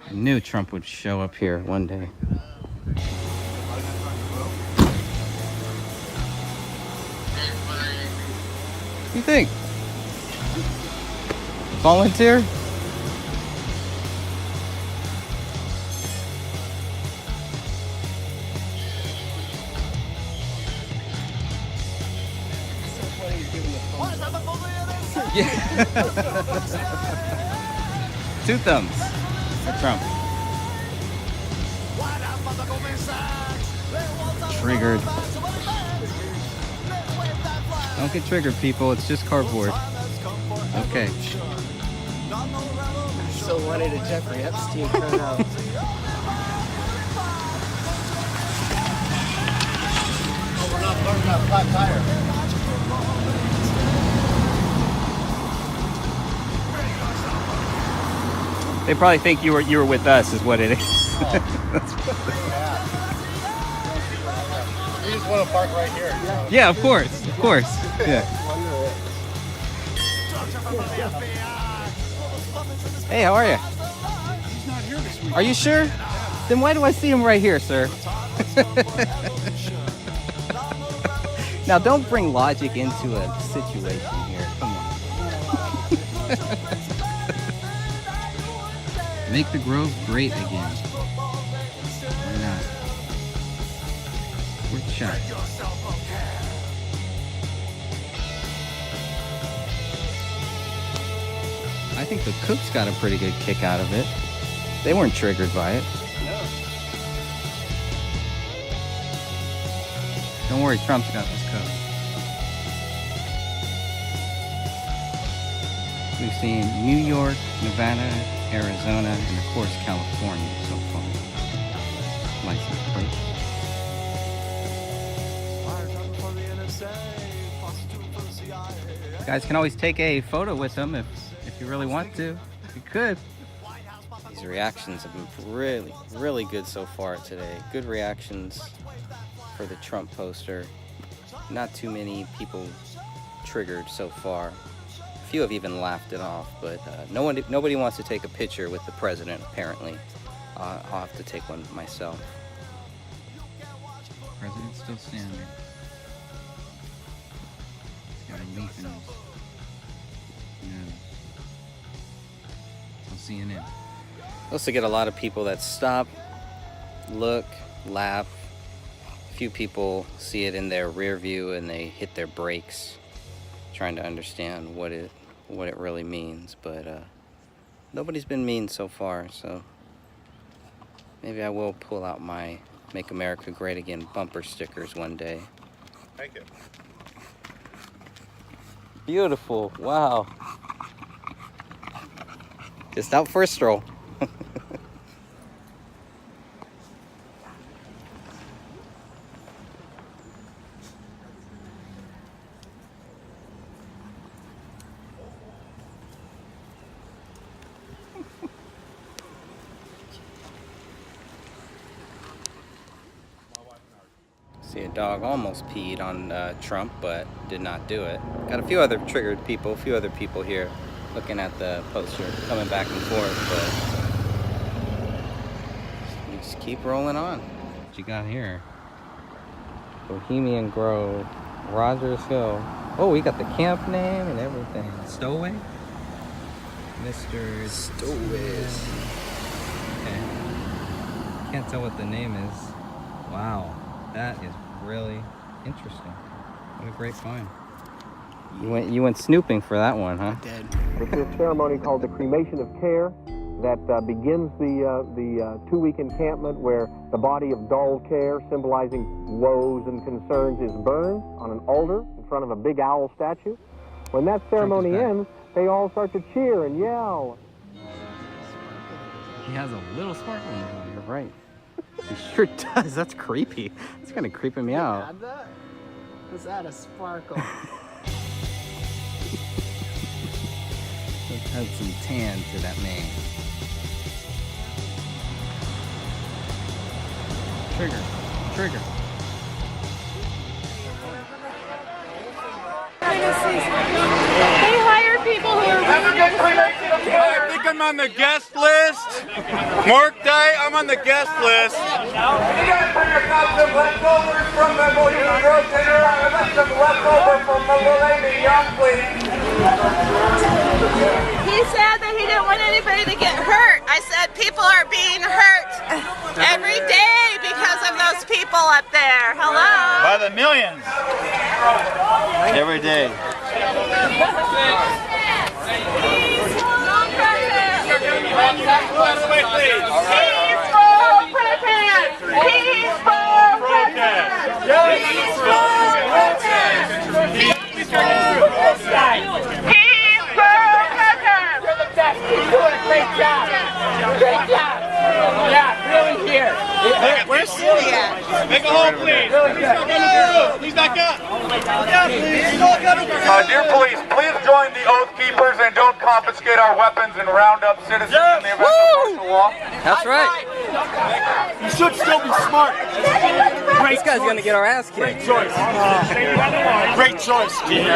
I knew Trump would show up here one day. What do you think? Volunteer? Yeah. Two thumbs for Trump. Triggered. Don't get triggered, people. It's just cardboard. Okay. Still wanted a Jeffrey Epstein turnout. Oh, we're not talking about flat tire. They probably think you were with us, is what it is. Oh. We just want to park right here. Yeah, of course, of course. Yeah. Hey, how are you? He's not here this week. Are you sure? Then why do I see him right here, sir? Now, don't bring logic into a situation here. Come on. Make the Grove great again. Why not? Worth a shot. I think the cooks got a pretty good kick out of it. They weren't triggered by it. No. Don't worry, Trump's got this covered. We've seen New York, Nevada, Arizona, and of course California so far. License plate. You guys can always take a photo with them if you really want to. You could. These reactions have been really good so far today. Good reactions for the Trump poster. Not too many people triggered so far. A few have even laughed it off, but nobody wants to take a picture with the president, apparently. I'll have to take one myself. President's still standing. He's got a leaf in his nose. On CNN. Also get a lot of people that stop, look, laugh. A few people see it in their rear view and they hit their brakes, trying to understand what it really means. But nobody's been mean so far, so maybe I will pull out my Make America Great Again bumper stickers one day. Thank you. Beautiful, wow. Just out for a stroll. See, a dog almost peed on Trump, but did not do it. Got a few other triggered people, a few other people here looking at the poster, coming back and forth, but we just keep rolling on. What you got here? Bohemian Grove, Rogers Hill. Oh, we got the camp name and everything. Stowaway? Mr. Stowaway. Okay. Can't tell what the name is. Wow. That is really interesting. What a great find. You went snooping for that one, huh? I did. It's a ceremony called the Cremation of Care that begins the 2-week encampment where the body of dull care, symbolizing woes and concerns, is burned on an altar in front of a big owl statue. When that ceremony ends, they all start to cheer and yell. He has a little sparkle in there. You're right. He sure does. That's creepy. That's kind of creeping me out. Had that? Was that a sparkle? Let's add some tan to that mane. Trigger. They hire people who are I think I'm on the guest list. Mark Day, I'm on the guest list. You guys bring us some leftovers from the Bohemian Grove dinner. I got some leftovers from the lady young, please. He said that he didn't want anybody to get hurt. I said people are being hurt every day because of those people up there. Hello? By the millions. Every day. Peaceful protest! Peaceful protest! You're the best. You're doing a great job. Great job. Yeah, really here. Where's Cindy at? Make a hole, please. Please back up. Dear police, please join the Oath Keepers and don't confiscate our weapons and round up citizens in the event of martial law. That's right. You should still be smart. This guy's gonna get our ass Great kicked. choice. Great choice, Steve.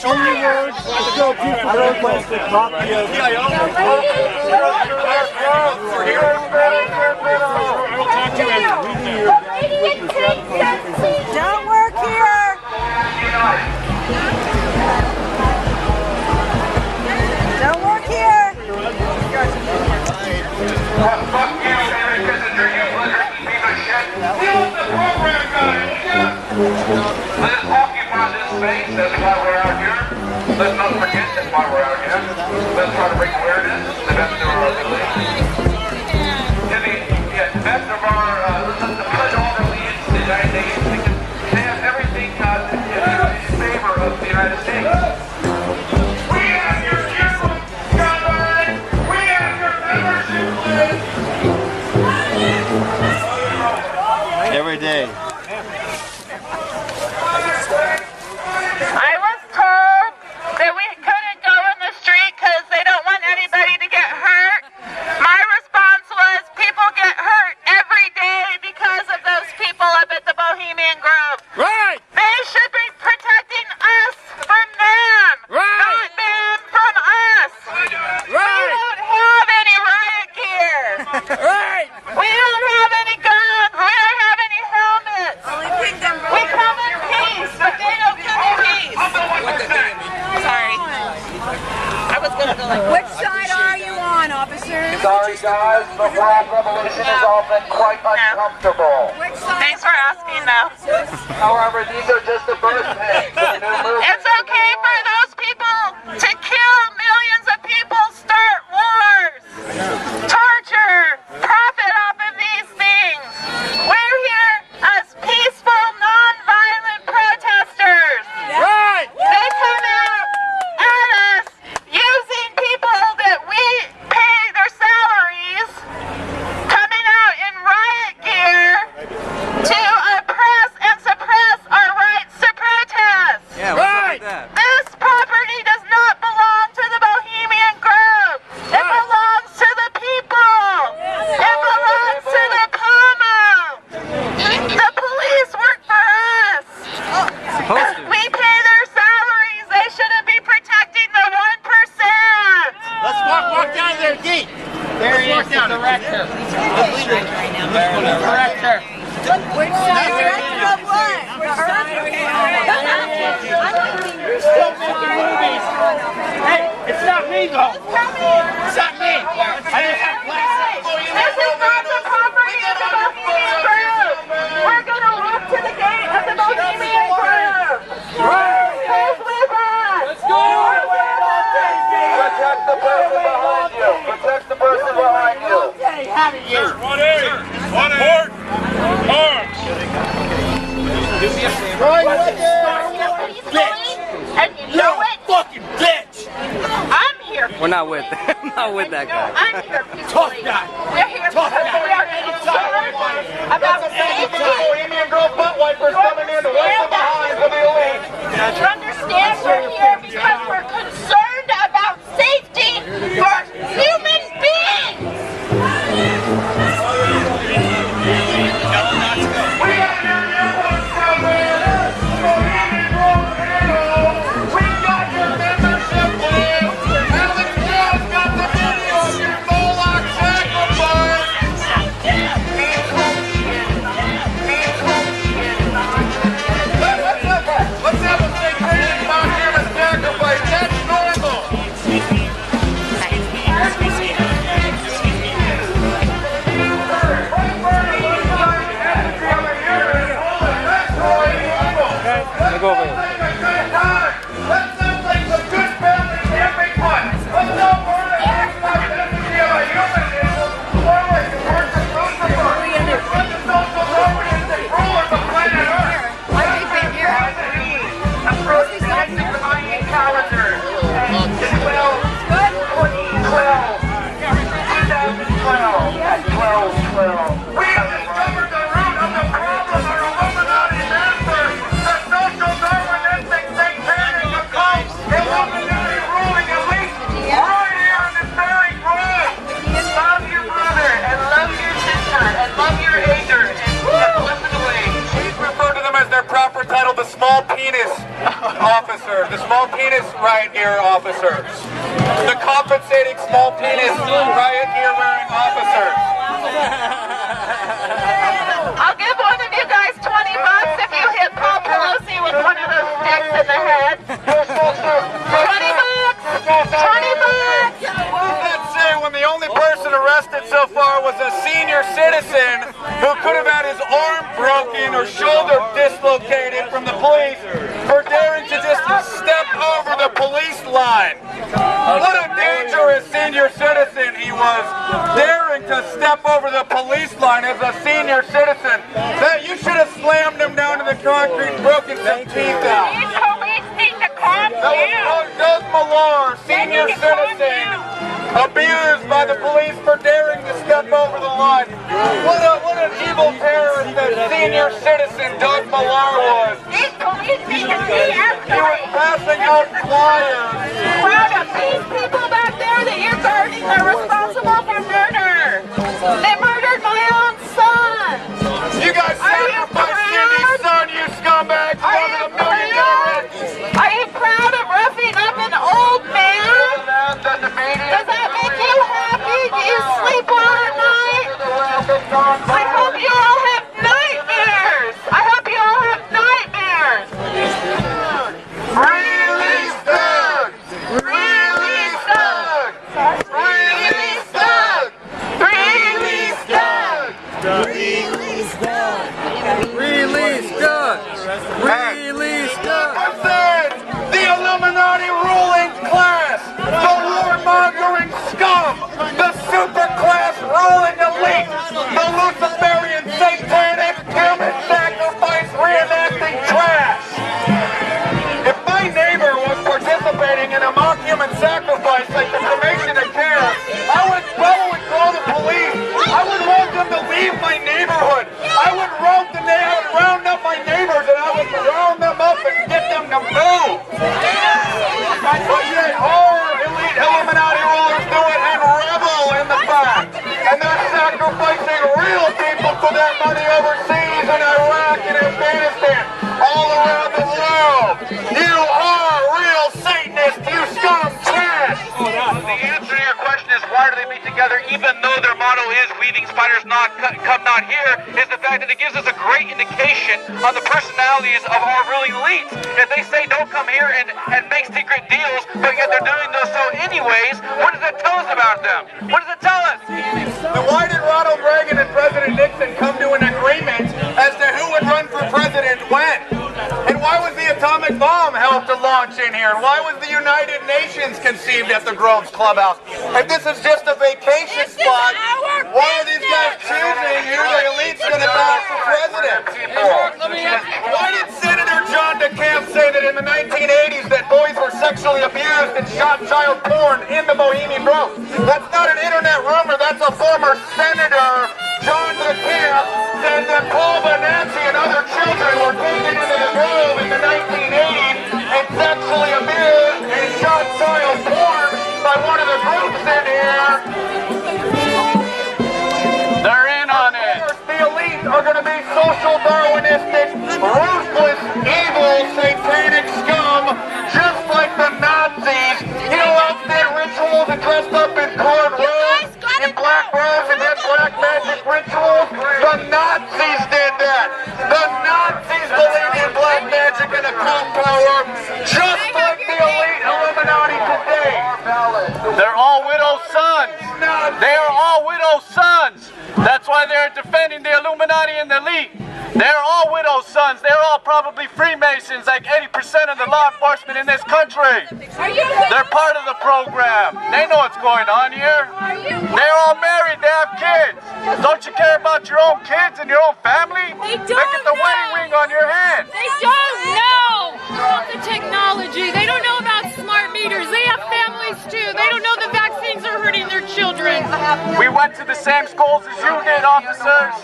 Only words. I don't like to talk to you. Don't work here! Don't work here! Fuck you, Henry Kissinger, you littered piece of shit. We want the program, guys. Let's occupy this space. That's why we're out here. Let's not forget that's why we're out here. Let's try to bring awareness to the best of our ability. To the best of our, let's pledge all our allegiance to the United States. They have everything in favor of the United States. We have your uniform covered. We have your membership list. Every day. I was told that we couldn't go in the street because they don't want anybody to get hurt. My response was people get hurt every day because of those people up at the Bohemian Grove. Right. They should be protecting us from them, not them from us. We don't have any riot gear. Right. We don't have any guns. We don't have any helmets. We come in peace, but they don't come in peace. Sorry. I was going to go like Which side are you on, officers? Sorry guys, the world revolution has all been quite uncomfortable. Which side? Thanks for asking, though. However, these are just the birth pains of the new movement. It's okay for those people to kill millions of people, start wars, torture, profit off of these things. We're here as peaceful, non-violent protesters. Right. They come out at us using people that we pay their salaries, coming out in riot gear to oppress and suppress our rights to protest. Yeah, what's up with that? This property does not belong to the Bohemian Grove. It belongs to the people. It belongs to the Pomo. The police work for us. Supposed to. We pay their salaries. They shouldn't be protecting the 1%. Let's walk down to their gate. There he is, the director. Director. Which side? Director of what? You're still making movies. Hey, it's not me though. It's not me. I didn't have glasses. This is not the property of the Bohemian Grove. We're going to walk to the gate of the Bohemian Grove. Who's with us? Let's go. Protect the person behind you. Protect the person behind you. Sir, 1A. 1A. Arms. And you know it. Fucking bitch. I'm here. We're not with I'm not with that guy. I'm here. Tough guy. We're here because we are concerned about safety. Bohemian Grove butt wipers coming in to wipe the behinds of the elite. You understand we're here because we're concerned about safety for human beings. We got your network from there. Bohemian Grove Hero. We got your membership list. Alex Jones got the video of your officers, the small penis riot gear officers, the compensating small penis riot gear wearing officers. I'll give one of you guys $20 if you hit Paul Pelosi with one of those sticks in the head. $20! $20! Let's say when the only person arrested so far was a senior citizen who could have had his arm broken or shoulder dislocated from the police for daring to just step over the police line. What a dangerous senior citizen he was, daring to step over the police line as a senior citizen. That you should have slammed him down to the concrete and broken some teeth out. These police need to calm That was Doug Millar, senior citizen, abused by the police for daring to step over the line. What an evil terrorist that senior citizen Doug Millar was. These police need to He was passing out flyers. proud of these people back there that you're guarding. They're responsible for murder. They murdered my own son. You guys sacrificed Cindy's son, you scumbags. Are you proud? Are you proud of roughing up an old man? Does that make you happy? Do you sleep well at night? I hope you all have nightmares. I hope you all have nightmares. Release Doug! Release Doug! Release Doug! Release Doug! Release Doug! Release Doug! Release Doug! I said, the Illuminati ruling class, the warmongering scum, the super class ruling elite, the Luciferian satanic human sacrifice reenacting trash. If my neighbor was participating in a mock human sacrifice like the Cremation of Care, I would probably call the police. I would want them to leave my neighborhood. I would round up my neighbors and I would round them up and get them to move. But yet our elite Illuminati rulers do it and revel in the fact. And they're sacrificing real people for their money overseas in Iraq and Afghanistan, all around the world. You are real Satanists, you scum trash. The answer to your question is why do they meet together even though their motto is weaving spiders come not here, is the fact that it gives us a great indication on the personalities of our ruling elites. If they say don't come here and make secret deals, but yet they're doing so anyways, what does that tell us about them? What does it tell us? Then why did Ronald Reagan and President Nixon come to an agreement as to who would run for president when? And why was the atomic bomb helped to launch in here? And why was the United Nations conceived at the Groves Clubhouse? If this is just a vacation spot, why are these guys choosing who the elite's going to back for president? Why did Senator John DeCamp say that in the 1980s that boys were sexually abused and shot child porn in the Bohemian Grove? That's not an internet rumor, that's a former Senator. John DeCamp said that Paul Bonanzi and other children were taken into the Grove in the 1980s and sexually abused and shot child porn by one of the groups in here. They're in on it. The elite are going to be social Darwinistic, ruthless, evil, satanic scum, just like the Nazis. You know, outfit rituals and dressed up in cornrows, in black robes and did black magic rituals. The Nazis did that. The Nazis believed in black magic and occult power, just like the elite Illuminati today. They're all widow sons. They are all widow sons. That's why they're defending the Illuminati and the elite. They're all widow sons. They're all probably Freemasons, like 80% of the law enforcement in this country. They're part of the program. They know what's going on here. They're all married. They have kids. Don't you care about your own kids and your own family? Look at the wedding ring on your hand. They don't know about the technology. They don't know about smart meters. They have families too. They don't know the vaccines are hurting their children. We went to the same schools as you did, officers.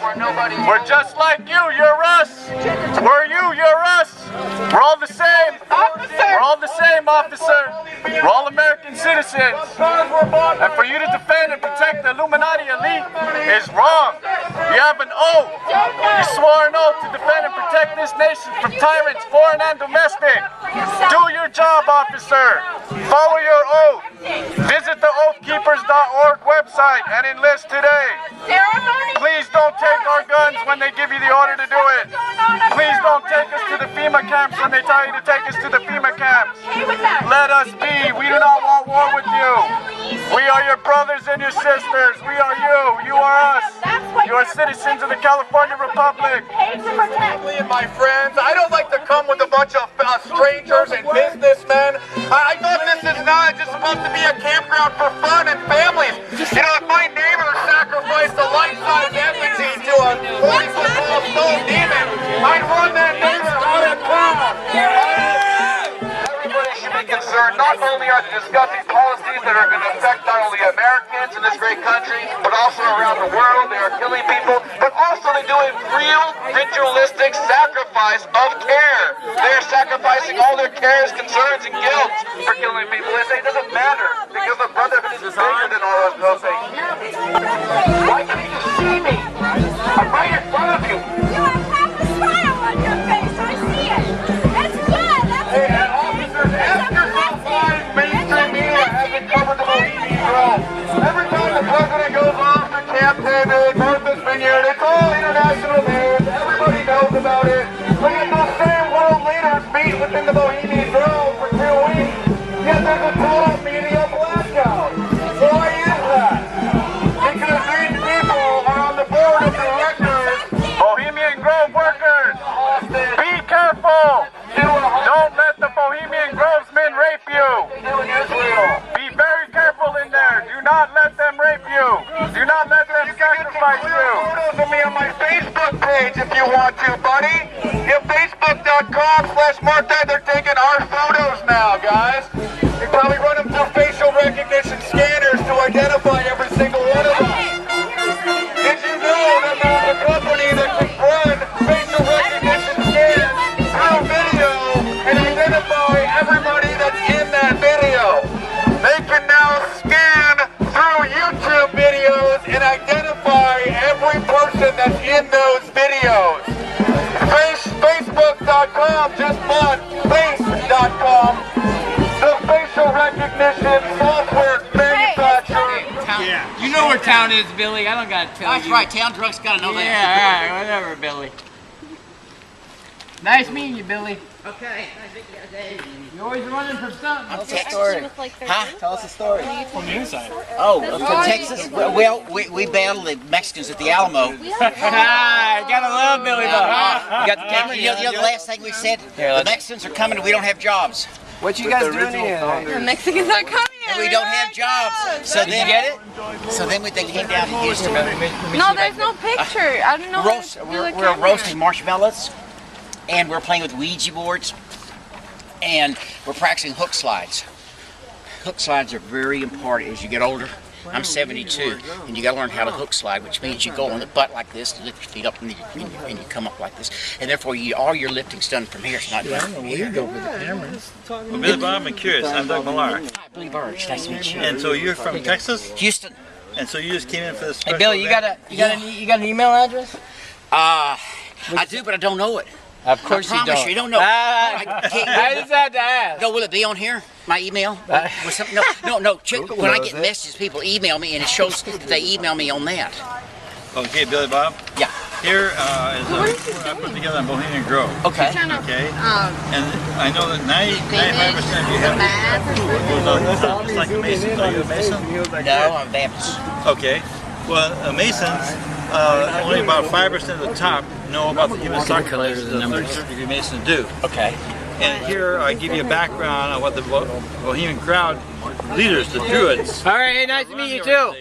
We're just like you. You're us. We're you. You're us. We're all the same. We're all the same, officer. We're all American citizens. And for you to defend and protect the Illuminati elite is wrong. You have an oath. You swore an oath to defend and protect this nation from tyrants, foreign and domestic. Do your job, officer. Follow your oath. Visit the oathkeepers.org website and enlist today. Please don't take our guns when they give you the order to do it. Please don't take us to the FEMA camps when they tell you to take us to the FEMA camps. Let us be. We do not want war with you. We are your brothers and your sisters. We are you. You are us. You are citizens of the California Republic. My friends, I don't like to come with a bunch of strangers and businessmen. I thought this is not just supposed to be a campground for fun and families. You know, if my neighbor sacrificed a life-size effigy to a 40-foot-tall stone demon, I'd run that neighbor out of town. Everybody should be concerned. Not only are they discussing policies that are going to affect not only Americans in this great country, but also around the world. They are killing people, but also they're doing real ritualistic sacrifice of care. They are sacrificing all their cares, concerns, and guilt for killing people. They say it doesn't matter because the brotherhood is bigger than all those things. Why can't you just see me? I'm right in front of you. You have a smile on your face. I see it. That's good. Hey, and officers, ask yourself why mainstream media hasn't covered the Bohemian Grove. Every time the president goes off to Camp David, Martha's Vineyard, it's all international news. Everybody knows about it. But yet those same world leaders meet within the Bohemian Grove for 2 weeks. Yet there's a total media blackout. Why is that? Because these people are on the board of directors. Bohemian Grove workers, be careful. Don't let the Bohemian Grovesmen rape you. Be very careful in there. Do not let them rape you. Do not let them sacrifice you. Photos of me on my Facebook page if you want to, buddy. If Facebook.com/Martha, they're taking our photos now, guys. You probably run them through facial recognition scanners to identify every single one of them. Did you know that there's a company that can run facial recognition scans through video and identify everybody that's in that video? They can now scan through YouTube videos and identify every person that's in those videos. Facebook.com just bought Face.com, the facial recognition software manufacturer. Yeah. You know where town is, Billy. I don't gotta tell you. That's right, town drunks gotta know that. Yeah, all right, whatever, Billy. Nice meeting you, Billy. Okay. You're always running from something. Tell us a story. Huh? Tell us a story. From the inside. Oh, from Texas. Well, we battled the Mexicans at the Alamo. I gotta love Billy, though. You got the camera? You know the last thing we said? The Mexicans are coming and we don't have jobs. What you guys doing here? The Mexicans are coming. And we don't have jobs. So then, get it? So then they came down to Houston. No, there's no picture. I don't know. We're roasting marshmallows, and we're playing with Ouija boards, and we're practicing hook slides. Hook slides are very important as you get older. I'm 72, and you got to learn how to hook slide, which means you go on the butt like this, lift your feet up, and you come up like this. And therefore, all your lifting's done from here. It's not done from here. Well, Billy Bob, I'm curious. I'm Doug Millar. Hi, Billy Burge. Nice to meet you. And so you're from Texas? Houston. And so you just came in for this special Hey, Billy, you got an email address? I do, but I don't know it. Of course I promise you don't know. I just had to ask. No, will it be on here? My email? No. Check, when I get messages, people email me, and it shows that they email me on that. Okay, Billy Bob. Yeah. Here is I put together on Bohemian Grove. Okay. Okay. And I know that 95% of you have goes on the top. It's like a Mason. Are you a Mason? No, I'm Baptist. Okay. Well, Masons, only about 5% of the top know about the human sacrifice that the 33rd degree Masons do. Okay. And here I give you a background on what the Bohemian crowd leaders, the Druids. All right, hey, nice to meet you too.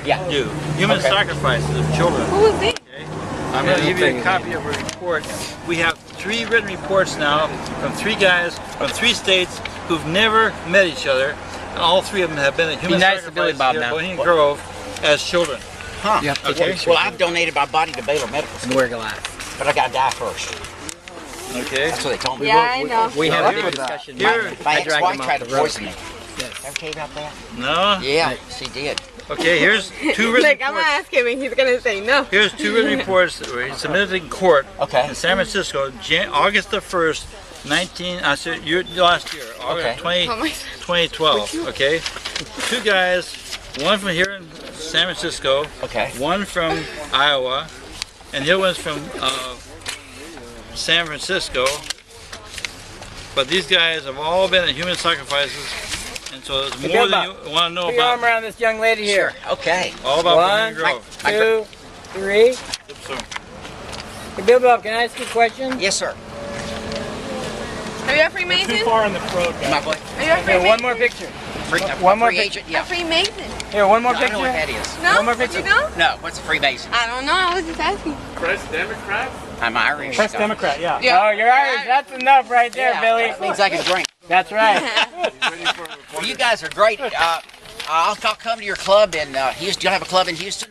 Yeah. Do human sacrifices of children. Who is he? Okay. I'm going to give you a copy of a report. We have 3 written reports now from 3 guys from 3 states who've never met each other, and all 3 of them have been at human sacrifices at Bohemian Grove as children. Huh. Yeah. Okay. Well, I've donated my body to Baylor Medical School. Wear glass. But I gotta die first. Okay. That's what they told me. Yeah, I know. We had a big discussion. My ex-wife tried to poison me. Yes. Ever tell you about that? No? Yeah, she did. Okay, here's 2 written reports. I'm gonna ask him and he's gonna say no. Here's 2 written reports that were submitted in court Okay. in San Francisco, August the 1st, last year, August 2012, okay? 2 guys, one from here in San Francisco, one from Iowa, and the other one's from San Francisco. But these guys have all been at human sacrifices, and so it's more than you want to know Put your arm about. around this young lady here. Okay. All about One, Grove. 2, 3. Hey, Bilbo, can I ask you a question? Yes, sir. Are you a Freemason? Too far in the throat. My boy. Are you a Here, Freemason? one more picture. One more free picture. agent? Yeah. A Freemason? Here, one more I picture. don't know what that is. No? One more picture. You don't? No, what's a Freemason? I don't know. I was just asking. Press Democrat? I'm Irish. Press so- Democrat, yeah. Oh, you're Irish. That's enough right there, Yeah, Billy. that means I can drink. That's right. Well, you guys are great. I'll come to your club in Houston. Do you have a club in Houston?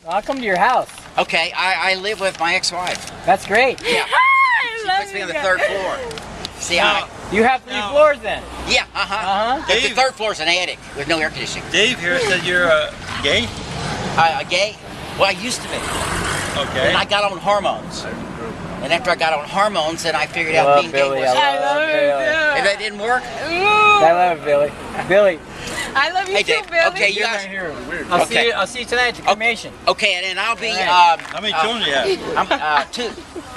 I'll come to your house. Okay, I live with my ex-wife. That's great. Yeah. I She love puts me on the you 3rd guys. floor. See, You have 3 floors then. yeah, The Dave. 3rd floor is an attic with no air conditioning. Dave here said you're gay? Gay? Well, I used to be. Okay. And I got on hormones. And after I got on hormones, then I figured out being Billy. gay I was... love If Billy. that didn't work, I love it, Billy. Billy, I love you hey, too, Dave. Billy. Okay, you you're guys... my hero. Okay. I'll see you tonight at the cremation. Okay, and then I'll be... How many children do you have? I'm 2.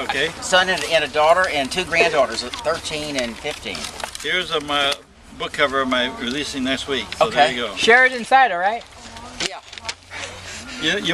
Okay. Son and a daughter, and 2 granddaughters, 13 and 15. Here's my book cover of my releasing next week. So there you go. Share it inside, all right? Yeah. They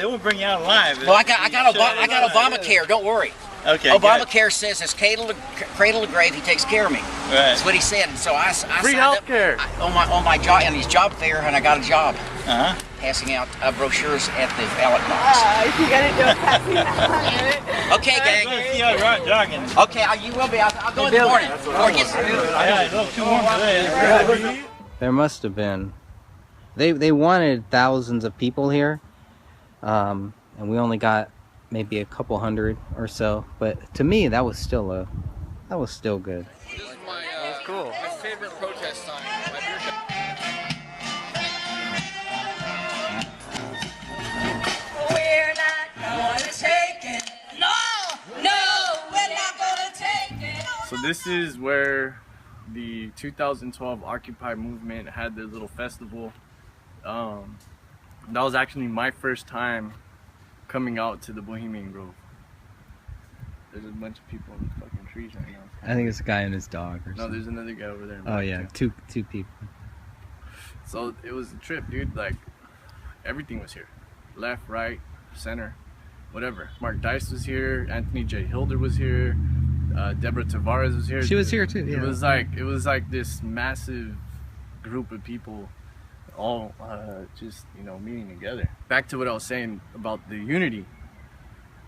won't bring you out alive. Well, I got Obamacare. Don't worry. Okay. Obamacare says his cradle to grave, he takes care of me. Right. That's what he said. And so I Free signed health up care. on my job, on his job fair, and I got a job Uh-huh. passing out brochures at the ballot box. You gotta do a passing out. Okay, gang. See you out jogging. Okay, you will be. I'll go in the morning. Before it gets Yeah, it's a little too warm today. There must have been. They wanted thousands of people here, and we only got maybe a couple hundred or so. But to me, that was still good. This is my favorite protest song. My beer shop. We're not gonna take it. No, we're not gonna take it. So this is where the 2012 Occupy movement had their little festival. That was actually my first time coming out to the Bohemian Grove. There's a bunch of people in the fucking trees right now. I think it's a guy and his dog or No, something. there's another guy over there. Oh yeah, two people. So it was a trip, dude. Like, everything was here. Left, right, center, whatever. Mark Dice was here. Anthony J. Hilder was here. Deborah Tavares was here. She was here too. Yeah. It was like this massive group of people, all just meeting together. Back to what I was saying about the unity.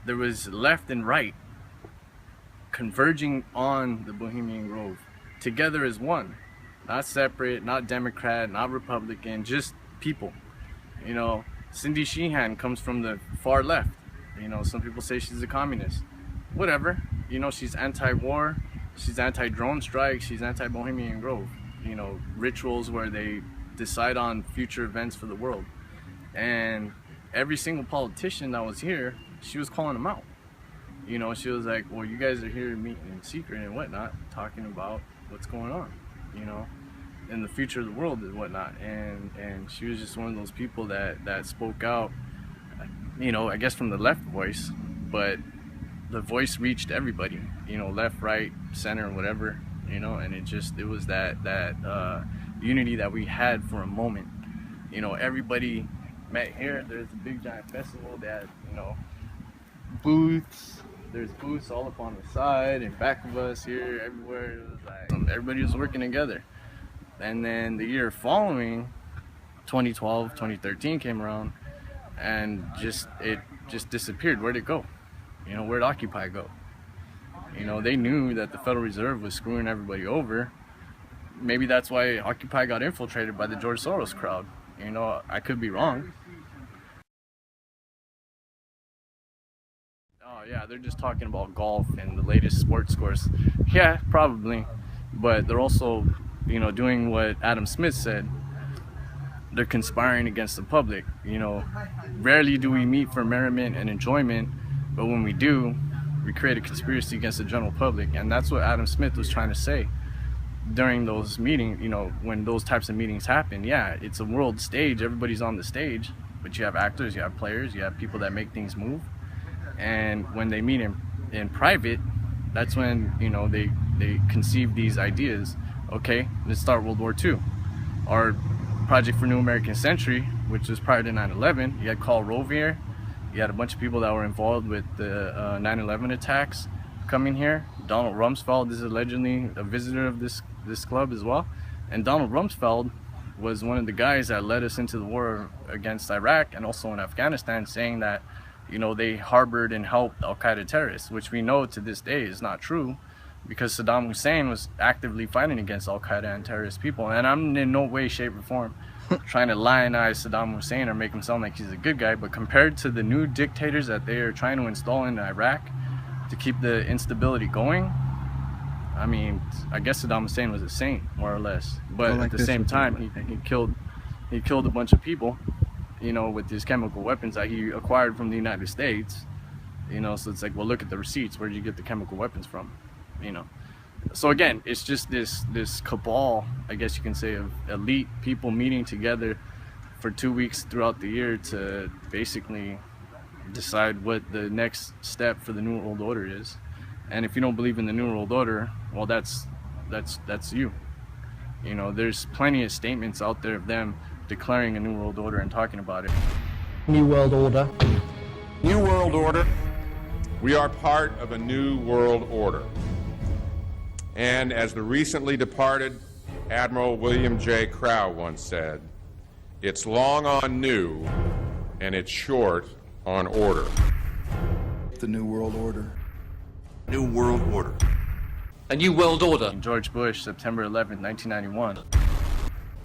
There was left and right converging on the Bohemian Grove, together as one, not separate, not Democrat, not Republican, just people. Cindy Sheehan comes from the far left. Some people say she's a communist. Whatever. She's anti-war, she's anti-drone strikes, she's anti-Bohemian Grove. Rituals where they decide on future events for the world. And every single politician that was here, she was calling them out. She was like, well, you guys are here meeting in secret and whatnot, talking about what's going on, and the future of the world and whatnot. And she was just one of those people that spoke out, I guess from the left voice, but the voice reached everybody, left, right, center, whatever, and it was that unity that we had for a moment. Everybody met here. There's a big giant festival that, booths. There's booths all up on the side and back of us here, everywhere. It was like everybody was working together. And then the year following, 2012, 2013 came around, and it just disappeared. Where'd it go? Where'd Occupy go? They knew that the Federal Reserve was screwing everybody over. Maybe that's why Occupy got infiltrated by the George Soros crowd. I could be wrong. Oh yeah, they're just talking about golf and the latest sports scores. Yeah, probably. But they're also, doing what Adam Smith said. They're conspiring against the public. Rarely do we meet for merriment and enjoyment, but when we do, we create a conspiracy against the general public. And that's what Adam Smith was trying to say during those meetings, you know, when those types of meetings happen. Yeah, it's a world stage, everybody's on the stage, but you have actors, you have players, you have people that make things move. And when they meet in private, that's when, you know, they conceive these ideas. Okay, let's start World War II. Our Project for New American Century, which was prior to 9/11, you had Karl Rovier, you had a bunch of people that were involved with the 9/11 attacks coming here. Donald Rumsfeld is allegedly a visitor of this club as well. And Donald Rumsfeld was one of the guys that led us into the war against Iraq and also in Afghanistan, saying that, you know, they harbored and helped Al-Qaeda terrorists, which we know to this day is not true, because Saddam Hussein was actively fighting against Al-Qaeda and terrorist people. And I'm in no way, shape, or form trying to lionize Saddam Hussein or make him sound like he's a good guy, but compared to the new dictators that they are trying to install in Iraq to keep the instability going, I mean, I guess Saddam Hussein was a saint, more or less. But at the same time, he killed a bunch of people, you know, with his chemical weapons that he acquired from the United States. You know, so it's like, well, look at the receipts. Where did you get the chemical weapons from? You know. So again, it's just this cabal, I guess you can say, of elite people meeting together for 2 weeks throughout the year to basically decide what the next step for the New World Order is. And if you don't believe in the New World Order, well, that's you. You know, there's plenty of statements out there of them declaring a New World Order and talking about it. New World Order. New World Order. We are part of a new world order. And as the recently departed Admiral William J. Crowe once said, it's long on new and it's short on order. The New World Order. New World Order. A new world order. George Bush, September 11th, 1991.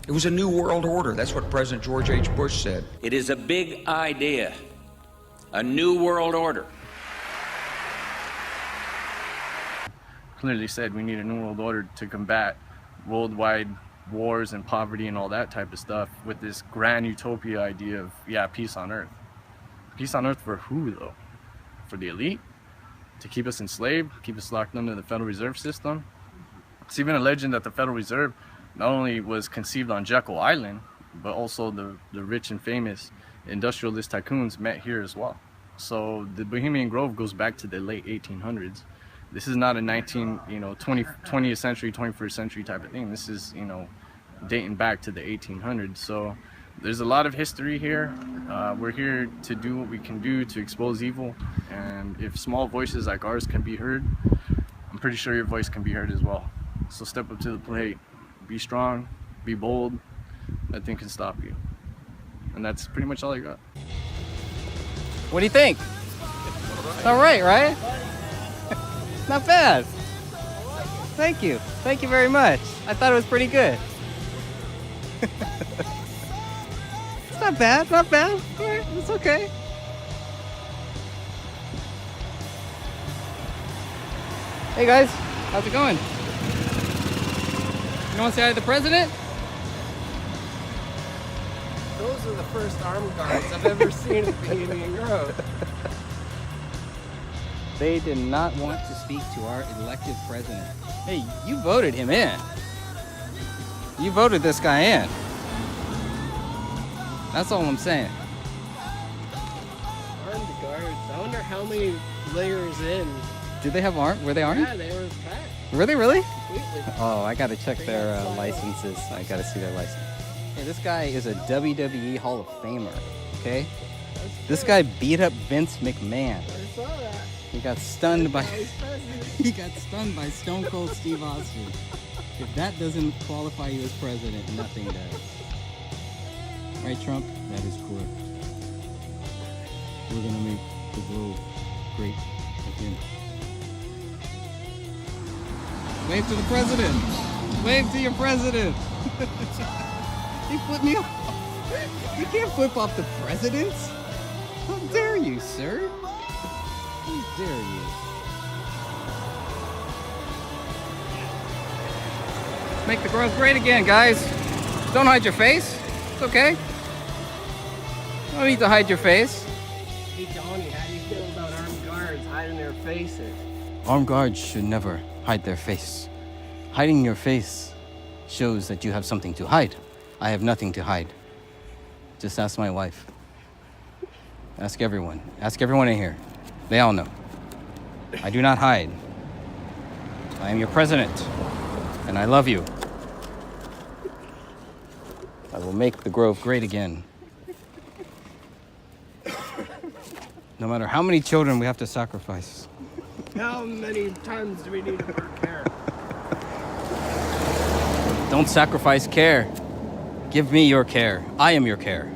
It was a new world order. That's what President George H. Bush said. It is a big idea. A new world order. Clearly said we need a new world order to combat worldwide wars and poverty and all that type of stuff with this grand utopia idea of, yeah, peace on earth. Peace on earth for who, though? For the elite? To keep us enslaved, keep us locked under the Federal Reserve System? It's even a legend that the Federal Reserve not only was conceived on Jekyll Island, but also the rich and famous industrialist tycoons met here as well. So the Bohemian Grove goes back to the late 1800s. This is not a 20th century, 21st century type of thing. This is, you know, dating back to the 1800s. So there's a lot of history here. We're here to do what we can do to expose evil. And if small voices like ours can be heard, I'm pretty sure your voice can be heard as well. So step up to the plate, be strong, be bold. Nothing can stop you. And that's pretty much all I got. What do you think? All right, right? Not bad. Thank you. Thank you very much. I thought it was pretty good. It's not bad, not bad. Yeah, it's okay. Hey guys, how's it going? You want to say hi to the president? Those are the first armed guards I've ever seen at Bohemian Grove. They did not want to speak to our elected president. Hey, you voted him in. You voted this guy in. That's all I'm saying. Armed guards. I wonder how many layers in. Did they have armed? Were they armed? Yeah, they were packed. Were they really? Completely. Oh, I gotta check their licenses. I gotta see their license. Hey, this guy is a WWE Hall of Famer, okay? This guy beat up Vince McMahon. I saw that. He got stunned by Stone Cold Steve Austin. If that doesn't qualify you as president, nothing does. Right, Trump? That is correct. We're gonna make the globe great again. Wave to the president! Wave to your president! He flipped me off. You can't flip off the presidents. How dare you, sir? How dare you? Let's make the growth great again, guys. Don't hide your face. It's okay. You don't need to hide your face. Hey, Donnie, how do you feel about armed guards? guards hiding their faces. Armed guards should never hide their face. Hiding your face shows that you have something to hide. I have nothing to hide. Just ask my wife. Ask everyone. Ask everyone in here. They all know. I do not hide. I am your president, and I love you. I will make the Grove great again. No matter how many children we have to sacrifice. How many times do we need to work care? Don't sacrifice care. Give me your care. I am your care.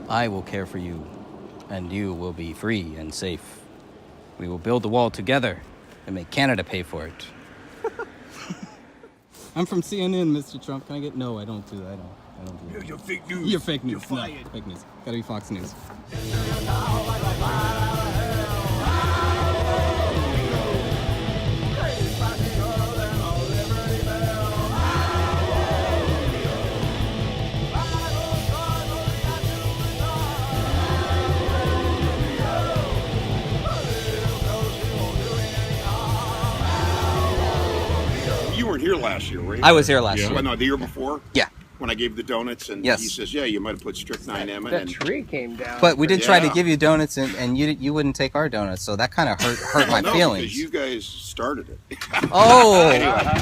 I will care for you, and you will be free and safe. We will build the wall together and make Canada pay for it. I'm from CNN, Mr. Trump. Can I get... No, I don't do that. I don't do that. You're fake news. You're fake news. You're fired. No, fake news. Gotta be Fox News. You weren't here last year, were you? I was here last year. Well, no, the year before? Yeah. When I gave the donuts, and Yes. he says, yeah, you might have put strychnine in it. That and tree came down. But we did try to Yeah. give you donuts, and you wouldn't take our donuts, so that kind of hurt my no, feelings. because you guys started it. Oh! Anyway.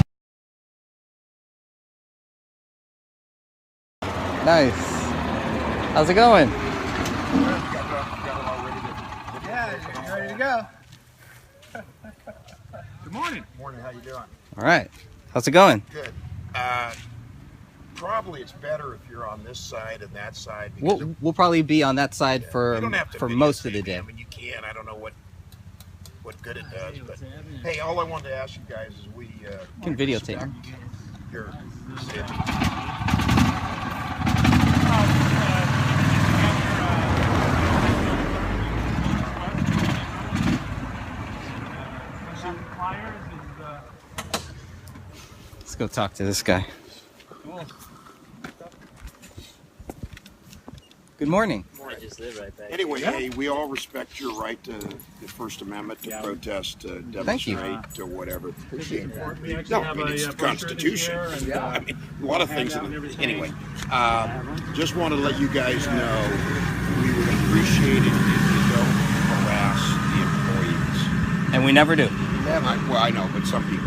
Nice. How's it going? Yeah, you ready to go? Good morning. Morning. How you doing? All right. How's it going? Good. Probably it's better if you're on this side and that side. Because We'll probably be on that side you for don't have to most of the videotape day. me. I mean, you can. I don't know what good it does, but hey, all I wanted to ask you guys is we can videotape. Here. Let's go talk to this guy. Good morning. I just live right there. Anyway, hey, we all respect your right to the First Amendment to protest, to Thank you. demonstrate, to whatever. We actually No, have I mean, a, it's the brochure Constitution. this year, and, I mean, a lot of things. handout and everything. Anyway, just want to let you guys know we would appreciate it if you don't harass the employees. And we never do. Well, I know, but some people.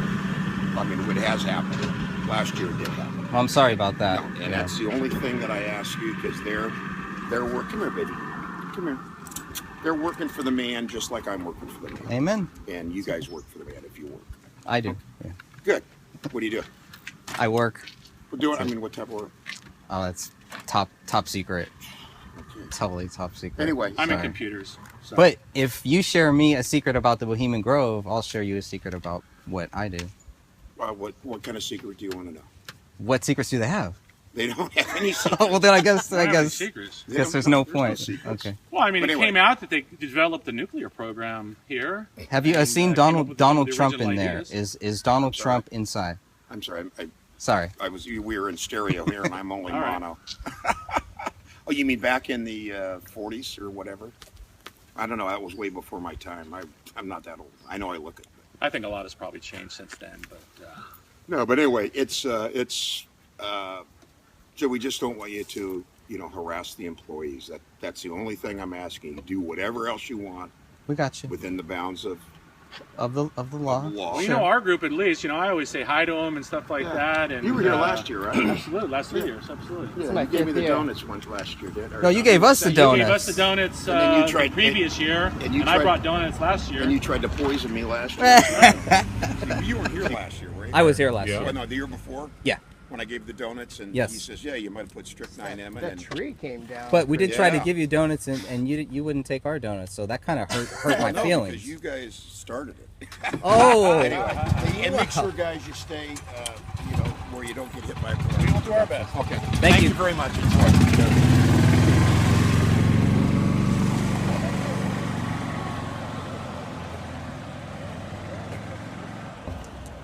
I mean, it has happened. Last year it did happen. Well, I'm sorry about that. No, and that's the only thing that I ask you, because they're working. Come here, baby. Come here. They're working for the man just like I'm working for the man. Amen. And you guys work for the man if you work. I do. Yeah. Good. What do you do? I work. We're doing. I mean, what type of work? Oh, that's top secret. Totally top secret. Anyway, I'm in Sorry. computers. So. But if you share me a secret about the Bohemian Grove, I'll share you a secret about what I do. What kind of secret do you want to know? What secrets do they have? They don't have any secrets. Well, then I guess They don't have any secrets. Guess there's no point. Okay. Well, I mean, But it anyway. came out that they developed the nuclear program here. Have you and, seen came up with Donald the Trump original in there? ideas. Is Donald Trump inside? I'm sorry. Sorry. We were in stereo here, and I'm only All right. mono. Oh, you mean back in the 40s or whatever? I don't know. That was way before my time. I'm not that old. I know I look it. I think a lot has probably changed since then, but No, but anyway, so we just don't want you to, harass the employees. That's the only thing I'm asking. You do whatever else you want We got you. within the bounds of the law. well, you know, our group at least, I always say hi to them and stuff like that. And You were here last year, right? Absolutely, last 3 years, absolutely. Yeah, you gave me the donuts once last year, did? No, you gave us the You donuts. gave us the donuts And then you the tried- previous year, and you I tried- brought donuts last year. And you tried to poison me last year. You weren't here last year, right? I was here last year. Well, no, the year before? Yeah. When I gave the donuts, and Yes. he says, yeah, you might have put strychnine in it. That and tree came down. But we did try to Yeah. give you donuts, and you wouldn't take our donuts, so that kind of hurt my No, feelings. because you guys started it. Oh. Anyway, and make sure, guys, you stay, where you don't get hit by a car. We will do our best. Okay. Thank you. very much.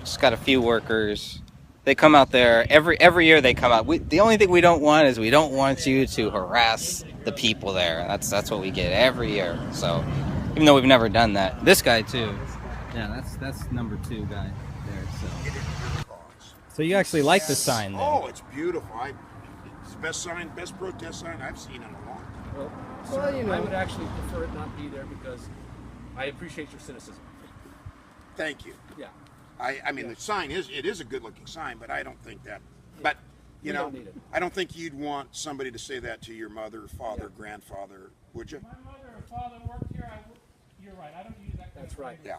Just got a few workers. They come out there every year. They come out. The only thing we don't want is we don't want you to harass the people there. That's what we get every year. So Even though we've never done that. This guy too. Yeah, that's number 2 guy there. So you actually like the sign then? Oh, it's beautiful. It's the best sign, best protest sign I've seen in a long time. Well, you know, I would actually prefer it not be there because I appreciate your cynicism. Thank you. Yeah. I mean, the sign is a good-looking sign, but I don't think that. But you know, don't need it. I don't think you'd want somebody to say that to your mother, father, grandfather, would you? My mother or father worked here. You're right. I don't use that kind That's of right. language, Yeah.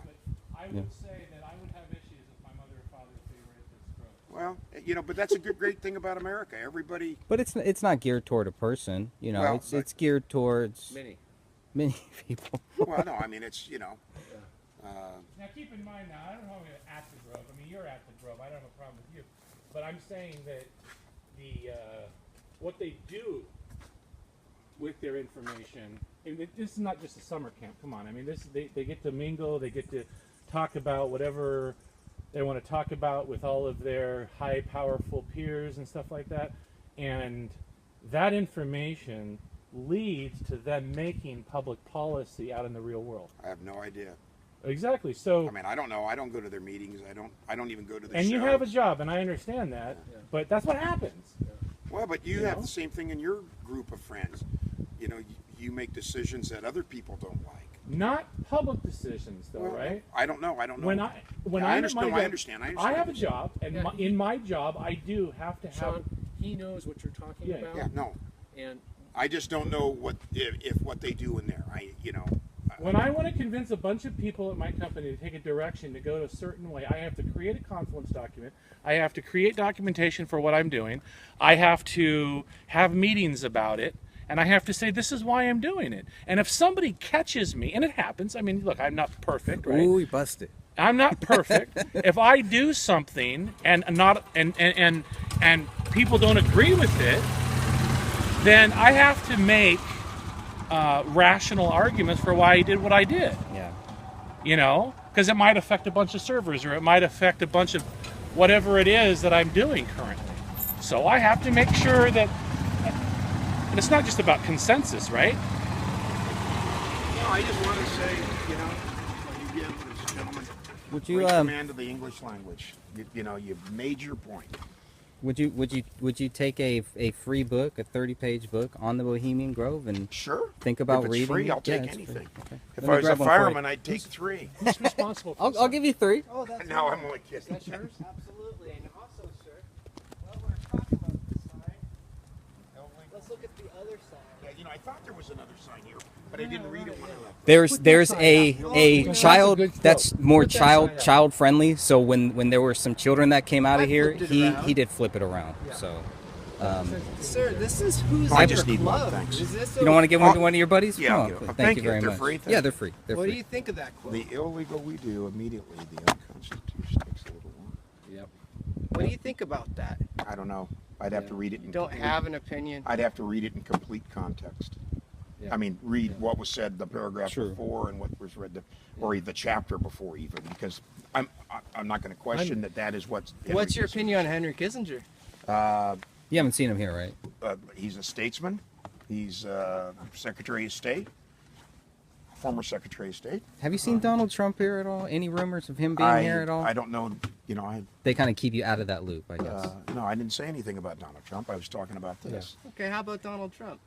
But I would say that I would have issues if my mother or father favored this grove. Well, you know, but that's a great thing about America. Everybody. But it's not geared toward a person, you know. Well, it's geared towards many people. Well, no, I mean it's Now keep in mind, now I don't know at the Grove. I mean, you're at the Grove. I don't have a problem with you, but I'm saying that the what they do with their information. And this is not just a summer camp. Come on, I mean, they get to mingle. They get to talk about whatever they want to talk about with all of their high, powerful peers and stuff like that. And that information leads to them making public policy out in the real world. I have no idea. Exactly. So I mean, I don't know. I don't go to their meetings. I don't even go to their and shows. you have a job, and I understand that, but that's what happens. Well, but you have the same thing in your group of friends. You know, you make decisions that other people don't like. Not public decisions, though, Well, right? I don't know. I don't know. When I understand. I have a job, and in my job, I do have to have. Sean, he knows what you're talking about. Yeah, no. And I just don't know what if what they do in there. When I want to convince a bunch of people at my company to take a direction to go a certain way, I have to create a confluence document. I have to create documentation for what I'm doing. I have to have meetings about it. And I have to say, this is why I'm doing it. And if somebody catches me, and it happens, I mean, look, I'm not perfect, right? Ooh, he busted. I'm not perfect. If I do something and people don't agree with it, then I have to make rational arguments for why I did what I did. Yeah. You know, because it might affect a bunch of servers, or it might affect a bunch of whatever it is that I'm doing currently. So I have to make sure that. And it's not just about consensus, right? No, I just want to say, you know, again, this gentleman, Would you great command of the English language. You know, you've made your point. Would you take a free book, a 30-page book on the Bohemian Grove, and think about If it's reading? free, it? I'll take it's free. anything. Okay. If Let me I was a grab one for you. fireman, I'd take 3. who's responsible for I'll give you 3. Oh, that's No, I'm only kidding. That's yours? Absolutely. And also, sir, while we're talking about this sign, let's look at the other side. Yeah, you know, I thought there was another sign here, but I didn't read it when I left. There's a child that's more child friendly. So when there were some children that came out of here, he did flip it around. So. Sir, this is who's I in just your need one, club. thanks. Is this You don't want to give one to one of your buddies? Yeah, Oh, I'll give okay. them. Thank you very They're much. free? Yeah, they're free. They're What free. do you think of that quote? The illegal we do, immediately the unconstitutional takes a little longer. Yep. What do you think about that? I don't know. I'd have to read it in You don't have an opinion? I'd have to read it in complete context. I mean, read what was said the paragraph before and what was read, or the chapter before even, because I'm not going to question that is what's. What's your opinion on Henry Kissinger? You haven't seen him here, right? He's a statesman. He's Secretary of State, former Secretary of State. Have you seen Donald Trump here at all? Any rumors of him being here at all? I don't know. You know, They kind of keep you out of that loop, I guess. No, I didn't say anything about Donald Trump. I was talking about this. Okay, how about Donald Trump?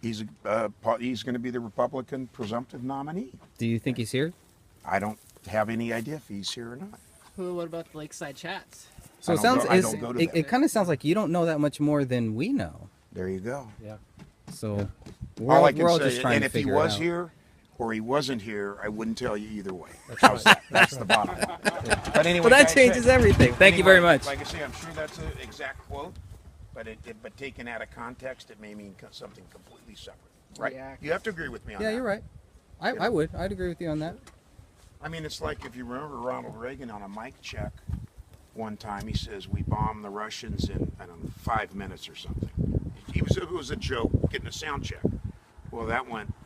He's going to be the Republican presumptive nominee. Do you think he's here? I don't have any idea if he's here or not. What about the Lakeside Chats? So it kind of sounds like you don't know that much more than we know. There you go. Yeah. So All I can we're all say, just trying and to if he figure it was out. here or he wasn't here, I wouldn't tell you either way. That's right. That's the bottom line. But anyway, Well, that guys, changes everything. Thank you very much. Like I say, I'm sure that's an exact quote, but taken out of context, it may mean something completely separate. Right? Yeah. You have to agree with me on that. Yeah, you're right. I would. I'd agree with you on that. I mean, it's like if you remember Ronald Reagan on a mic check one time, he says, we bombed the Russians in, I don't know, 5 minutes or something. It was a joke, getting a sound check. Well,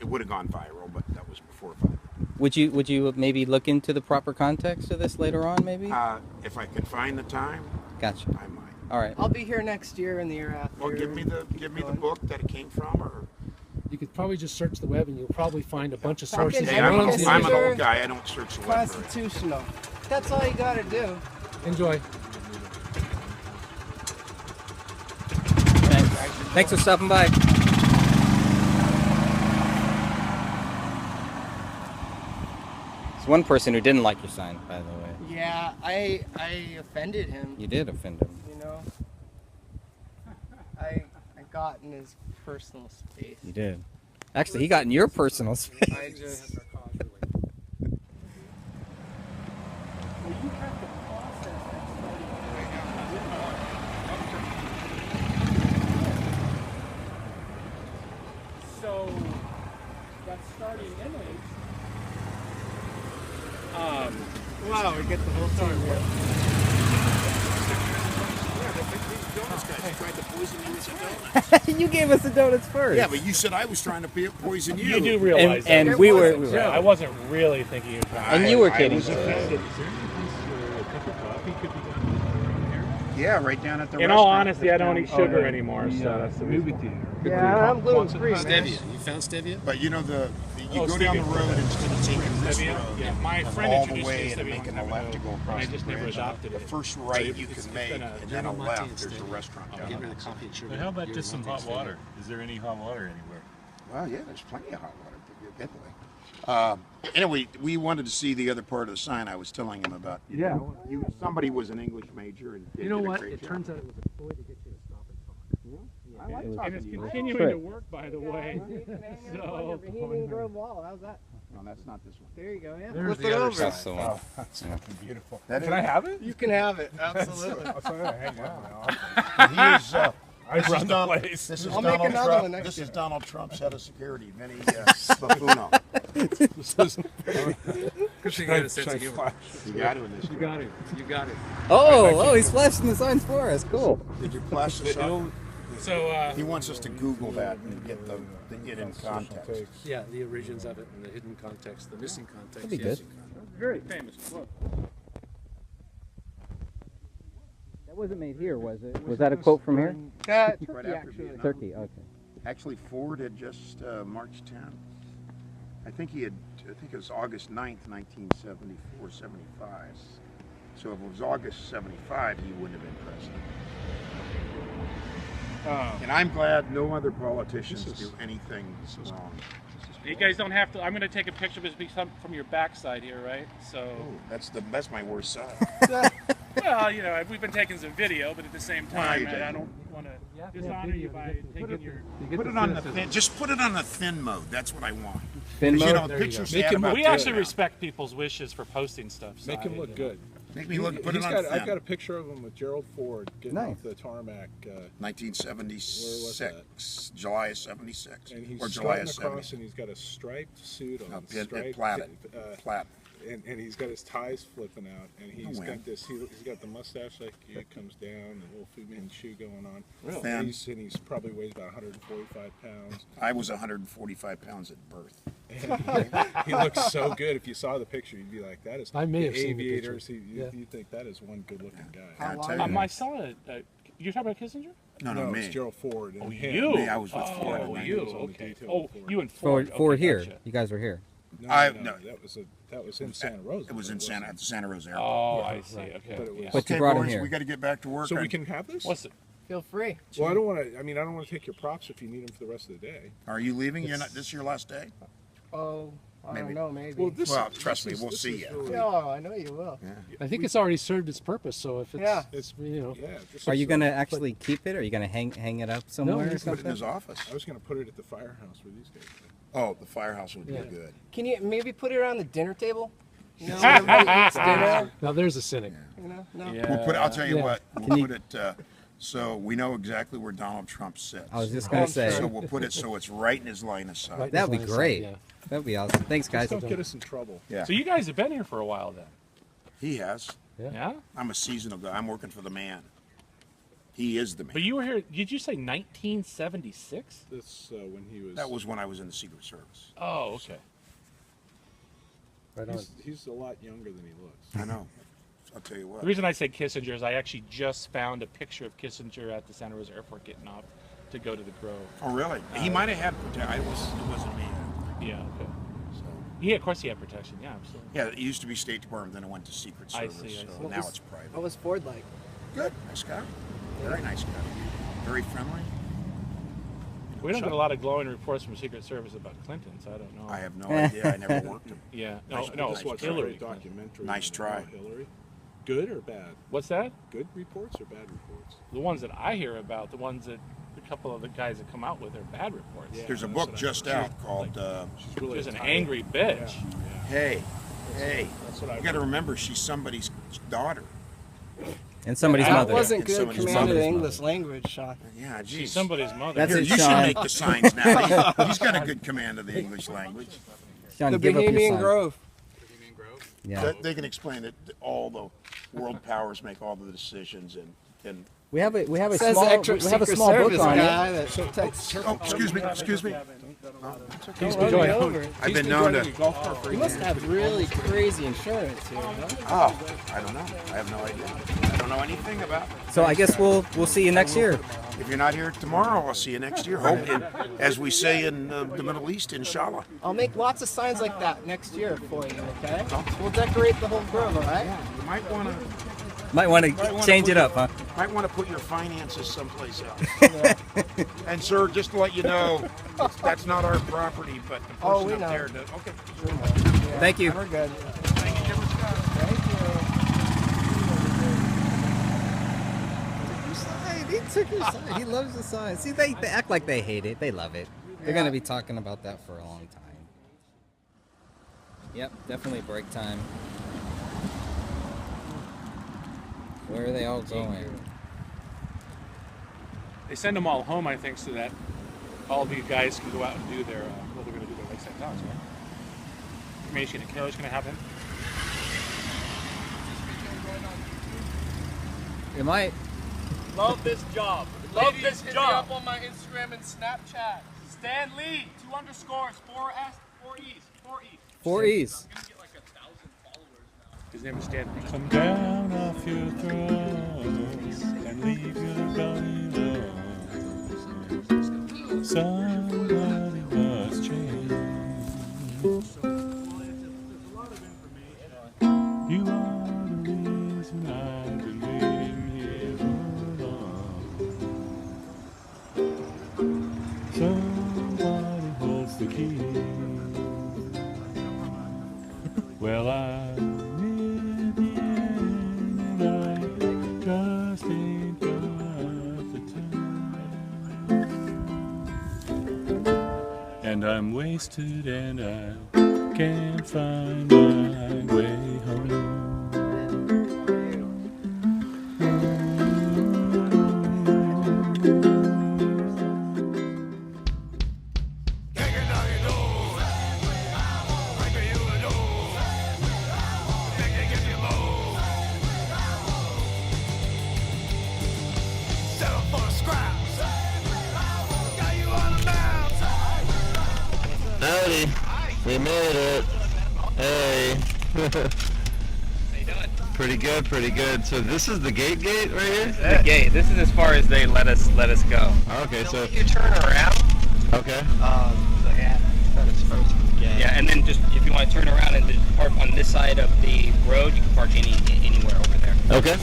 it would have gone viral, but that was before 5 minutes. Would you maybe look into the proper context of this later on, maybe? If I could find the time, Gotcha. I might. All right. I'll be here next year and the year after. Well, give me the book that it came from, or You could probably just search the web and you'll probably find a bunch of sources. Hey, I'm an old guy. I don't search the web. Constitutional. That's all you gotta do. Enjoy. Thanks for stopping by. There's one person who didn't like your sign, by the way. Yeah, I offended him. You did offend him. You know, I got in his personal space. You did. Actually, he got in your personal space. I just. So that's starting image. Wow, we get the whole story. You gave us the donuts first. Yeah, but you said I was trying to poison you. You do realize and that. we were. I wasn't really thinking you were trying. And you were kidding. Yeah, right down at the In all honesty, I don't eat sugar anymore, so that's the movie theater. Yeah, I'm gluten free. Stevia. You found stevia? But you know you go down the road instead of taking this road, Yeah, my friend all the introduced way me to and stevia making one a time left to go ago, and across I just the never bridge. adopted The it. first right you can make, and then a left. There's a restaurant down Give her there. the coffee and sugar. But how about just some hot water? Is there any hot water anywhere? Well, yeah, there's plenty of hot water. Anyway, we wanted to see the other part of the sign I was telling him about. Yeah. Somebody was an English major and You know did a what? great It job. turns out it was a ploy to get you to stop and talk. I like And talking it's to you. continuing to work, by the way. So. Bohemian Grove Wall. How's that? No, that's not this one. There you go. Yeah. There's Flip the it other over. side. That's the one. Oh, that's fucking beautiful. That Can I have it? You can have it. Absolutely. He is. This run is the Donald. place. This is I'll make Donald another Trump. one next This year. is Donald Trump's head of security, Vinny Buffoono. Good thing you had a sense of humor. You got it in this. You got it. You got it. Oh, he's flashing the signs for us. Cool. Did you flash this up? So, He wants us to Google that and get the it in context. Yeah, the origins of it and the hidden context, the missing context. That'd be yes. good. very famous quote. That wasn't made here, was it? Was that a quote from here? Turkey, Right after actually. Vietnam. Turkey, okay. Actually, Ford had just March 10th. I think it was August 9th, 1974, 75. So if it was August 75, he wouldn't have been president. And I'm glad no other politicians do anything wrong. You guys don't have to. I'm going to take a picture of this from your backside here, right? So. That's my worst side. Well, you know, we've been taking some video, but at the same time, Well, I don't want to dishonor you by taking your. Put it on the thin. Just put it on the thin mode. That's what I want. Thin You mode? know, the pictures they had about We this actually now. respect people's wishes for posting stuff. So Make him look good. Make me look. Put it He's on got, thin. I've got a picture of him with Gerald Ford getting Nice. off the tarmac. 1976, July of 76, And he's or July strutting of across 76. and he's got a striped suit on. Plaited. And he's got his ties flipping out, and he's win. got this. He's got the mustache like it comes down, the little Fu Manchu going on. Really? And he's probably weighs about 145 pounds. I was 145 pounds at birth. And he looks so good. If you saw the picture, you'd be like, "That is." I may have the seen the aviators. picture. You think that is one good-looking guy. I'll tell you. I saw it. You're talking about Kissinger? No, me. It's Gerald Ford. And Oh, him. you? Me, I was with Ford. Oh, and you? was on the Okay. detail Oh, with Ford. you and Ford. Ford Okay, here. gotcha. You guys were here. No, No. that was in Santa Rosa. It was in at the Santa Rosa Airport. Oh, Yeah, I see. right. Okay. But it was- yeah. But you brought him boys, here. we got to get back to work. So we can have this. What's it? Feel free. Well, I don't want to. I mean, I don't want to take your props if you need them for the rest of the day. Are you leaving? You're not. This is your last day. Oh, I Maybe. don't know, maybe. Well, this. Well, trust me, is- we'll this see is ya. really- Oh, I know you will. I think it's already served its purpose. So if it's, Yeah. it's you know. Yeah. this Are is, you going to actually keep it? Or are you going to hang it up somewhere or Put it in something? his office. I was going to put it at the firehouse where these guys live. Oh, the firehouse would Yeah. be good. Can you maybe put it around the dinner table? You know, everybody eats dinner. Now there's a cynic. You know, no. Yeah. We'll put. I'll tell you Yeah. what. Can We'll you- put it so we know exactly where Donald Trump sits. I was just going to say. So we'll put it so it's right in his line of sight. Right. That would be Design side, great. yeah. That would be awesome. Thanks, guys. Don't get us in trouble. Yeah. So you guys have been here for a while then. He has. Yeah. I'm a seasonal guy. I'm working for the man. He is the man. But you were here. Did you say 1976? That's when he was. That was when I was in the Secret Service. Oh, okay. Right on. He's a lot younger than he looks. I know. I'll tell you what. The reason I said Kissinger is I actually just found a picture of Kissinger at the Santa Rosa Airport getting off to go to the Grove. Oh, really? He might have had protection. It wasn't me. Yeah, okay. Yeah, of course he had protection. Yeah, absolutely. Yeah, it used to be State Department, then it went to Secret Service. I see. So now it's private. What was Ford like? Good. Nice guy. Very nice guy. Very friendly. We don't get a lot of glowing reports from Secret Service about Clinton, so I don't know. I have no idea. I never worked him. Yeah. Nice, No, nice it's try. Hillary. Documentary. Nice try. Hillary. Good or bad? What's that? Good reports or bad reports? The ones that I hear about, the ones that a couple of the guys that come out with are bad reports. Yeah, There's a book just out called. She's really She's an angry bitch. Hey, That's what I you got to remember she's somebody's daughter. And somebody's That mother. wasn't And good somebody's command of mother's English language, Sean. Yeah, geez. She's somebody's mother. That's Here, it, you Sean. should make the signs now. He's got a good command of the English language. Sean, The give up your Bohemian sign. Grove. Yeah. They can explain that all the world powers make all the decisions, and We have a Says small extra we have a Secret small book Service on guy it. that takes. oh, excuse me. Don't run me over. I've been known to. You must have really crazy insurance here, huh? Oh, I don't know. I have no idea. I don't know anything about it. So I guess we'll see you next year. If you're not here tomorrow, I'll see you next year. Hope, and as we say in the Middle East, inshallah. I'll make lots of signs like that next year for you, okay? We'll decorate the whole grove, all right? You might want to. Might want to change it up, huh? Might want to put your finances someplace else. And sir, just to let you know, that's not our property, but the person we up know. there does. Okay. Thank you. We're good. Thank you, Jim Scott. Thank you. He took your sign. He loves the sign. See, they act like they hate it. They love it. They're going to be talking about that for a long time. Yep, definitely break time. Where are they all going? They send them all home, I think, so that all the guys can go out and do their what they're going to do their lakeside dance. Right? Cremation and Carol's going to happen. It might. Love this job. Love this Hit me job. up on my Instagram and Snapchat. Stan Lee, 2 underscores, 4 S, 4 E's, 4 E's. 4 E's. I'm gonna get like 1,000 followers now. His name is Stan Lee. Come down off your throne and leave your belly low. Somebody must change. You are the reason I've been waiting here so long. Somebody holds the key. Well, I'm in the end, and I just ain't got the time. And I'm wasted and I can't find my way home. Howdy. We made it. Hey. How you doing? Pretty good, pretty good. So this is the gate right here? The gate. This is as far as they let us go. Okay, so you turn around. Okay. Yeah. Yeah, and then just if you want to turn around and just park on this side of the road, you can park anywhere over there. Okay.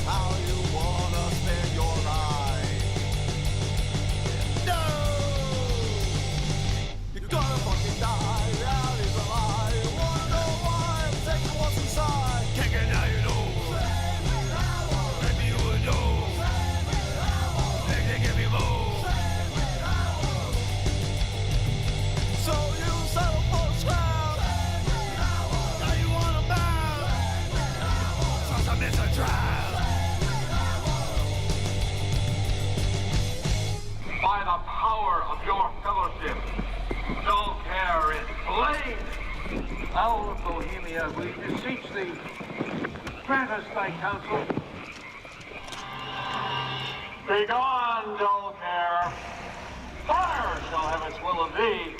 By the power of your fellowship, no care is plain. Now, Bohemia, we beseech thee, grant us thy counsel. Begone, dull care. Fire shall have its will of thee,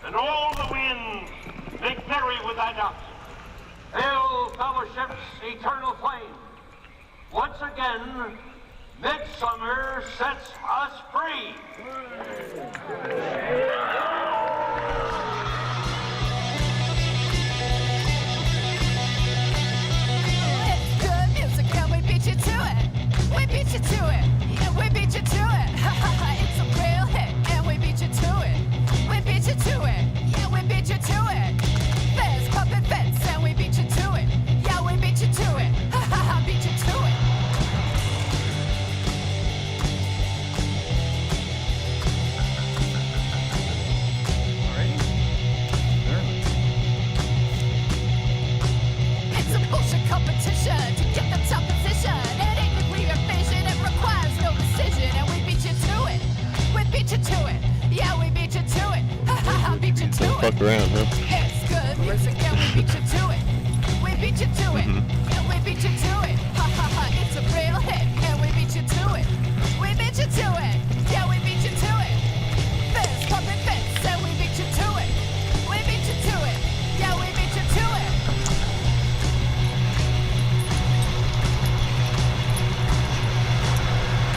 and all the winds make merry with thy doubts. Hail, fellowship's eternal flame. Once again, Midsummer sets us free. It's good music and we beat you to it. We beat you to it. Yeah, we beat you to it. It's a real hit and we beat you to it. We beat you to it. Yeah, we beat you to it. There's puppet fits and we beat you to it. Yeah, we beat you to it. Beat you to it. It's a bullshit competition to get the top position. It ain't nuclear fission, it requires no decision. And we beat you to it. We beat you to it. Yeah, we beat you to it. Beat you to Don't it. fuck around, huh? It's good music and we beat you to it. We beat you to it. Yeah, we beat you to it. It's a real hit and we beat you to it. We beat you to it. Yeah, we beat you to it. There's pumping fits and we beat you to it. We beat you to it. Yeah, we beat you to it.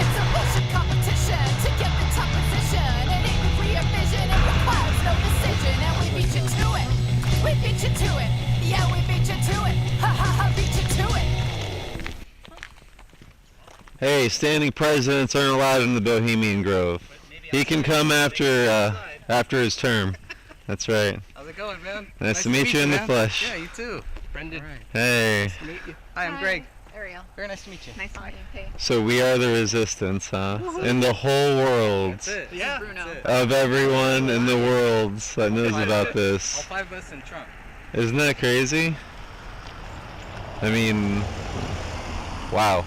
It's a bullshit competition to get the top position. It ain't nuclear fission, it requires no decision. And we beat you to it. We beat you to it. Yeah, we beat you to it. Beat you to it. Hey, standing presidents aren't allowed in the Bohemian Grove. He can come after his term. That's right. How's it going, man? Nice to meet you in the man. flesh. Yeah, you too. Brendan. Hey. Nice to meet you. Hi, I'm Greg. Ariel. Very nice to meet you. Nice to meet you. Hey. So we are the resistance, huh? In the whole world. That's it. Yeah. Bruno. Of everyone in the world that knows about All this. 5 of us in Trump. Isn't that crazy? I mean, wow.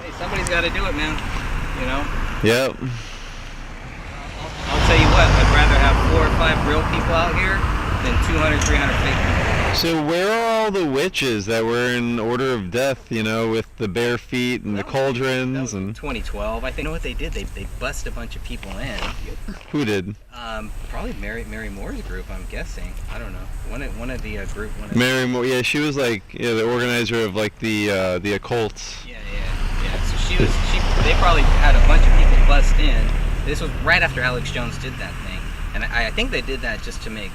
Hey, somebody's got to do it, man. You know? Yep. I'll tell you what, I'd rather have 4 or 5 real people out here than 200, 300 fake people. So where are all the witches that were in order of death, you know, with the bare feet and the cauldrons and 2012. I think, you know what they did? They bust a bunch of people in. who did? Probably Mary Moore's group, I'm guessing. I don't know. One of the group. Mary Moore, yeah, she was like, yeah, the organizer of like the occult. Yeah. So they probably had a bunch of people bust in. This was right after Alex Jones did that thing, and I think they did that just to make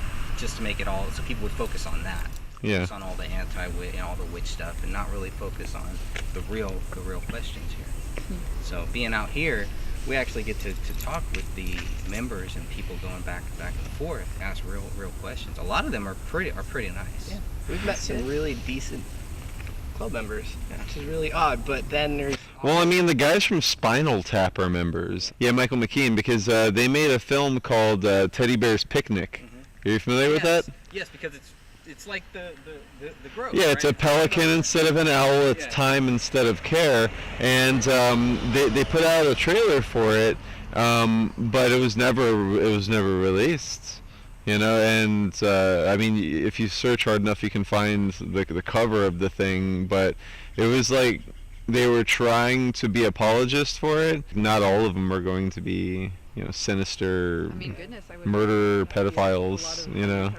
it all so people would focus on that. Yeah. Focus on all the anti-witch and all the witch stuff, and not really focus on the real questions here. So being out here, we actually get to talk with the members and people going back and forth, ask real questions. A lot of them are pretty nice. Yeah. We've met some really decent club members, which is really odd. But then there's Well, I mean, the guys from Spinal Tap are members. Yeah, Michael McKean, because they made a film called Teddy Bear's Picnic. Are you familiar with that? Yes, because it's like the grove. Yeah, it's right? a pelican instead of an owl. It's time instead of care. And they put out a trailer for it, but it was never released. You know, and I mean, if you search hard enough, you can find the cover of the thing. But it was like they were trying to be apologists for it. Not all of them are going to be, you know, sinister, murderer, pedophiles. You know.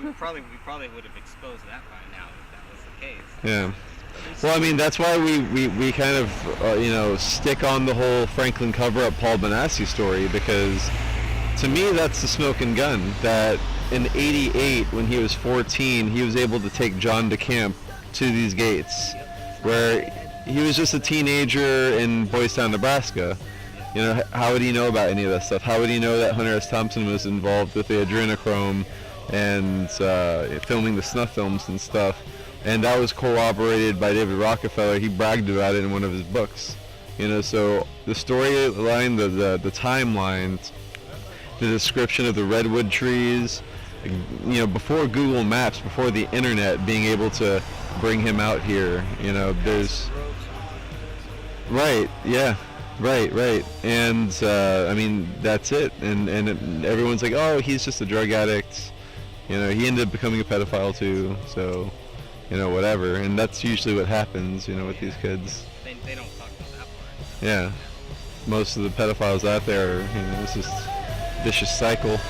We probably would have exposed that by now if that was the case. Yeah. Well, I mean, that's why we kind of, you know, stick on the whole Franklin cover-up Paul Benassi story, because to me that's the smoking gun. That in '88, when he was 14, he was able to take John DeCamp to these gates, where he was just a teenager in Boys Town, Nebraska. You know, how would he know about any of that stuff? How would he know that Hunter S. Thompson was involved with the adrenochrome and filming the snuff films and stuff? And that was corroborated by David Rockefeller. He bragged about it in one of his books. You know, so the storyline, the timelines, the description of the redwood trees, you know, before Google Maps, before the internet being able to bring him out here, you know, there's... Right, yeah. Right. And, I mean, that's it. And everyone's like, oh, he's just a drug addict. You know, he ended up becoming a pedophile too, so, you know, whatever. And that's usually what happens, you know, with these kids. They don't talk about that part. Yeah. Most of the pedophiles out there, you know, it's just a vicious cycle. Anything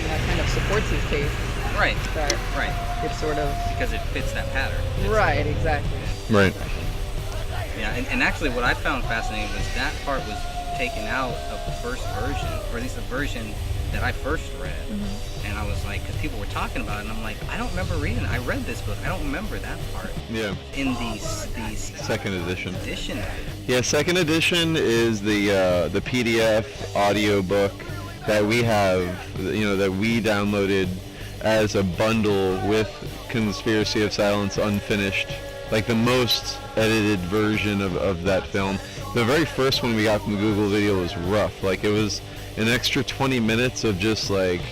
that kind of supports his case. Right. That Right. It's sort of because it fits that pattern. right, exactly. Right. Yeah, and actually what I found fascinating was that part was taken out of the first version, or at least the version that I first read. And I was like, because people were talking about it, and I'm like, I don't remember reading it. I read this book. I don't remember that part. Yeah. In these second edition. Yeah, second edition is the PDF audio book that we have, that we downloaded as a bundle with Conspiracy of Silence Unfinished, like the most edited version of that film. The very first one we got from Google Video was rough. Like, it was an extra 20 minutes of just like,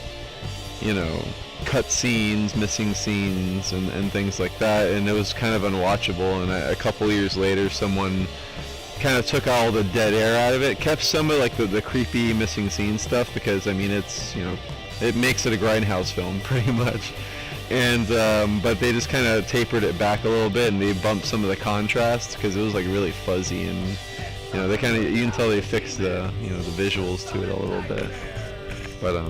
cut scenes, missing scenes, and things like that, and it was kind of unwatchable. And a couple years later, someone kind of took all the dead air out of it, kept some of like the creepy missing scene stuff, because I mean it's it makes it a grindhouse film pretty much. And but they just kind of tapered it back a little bit, and they bumped some of the contrast because it was like really fuzzy, and they kind of, you can tell they fixed the the visuals to it a little bit. But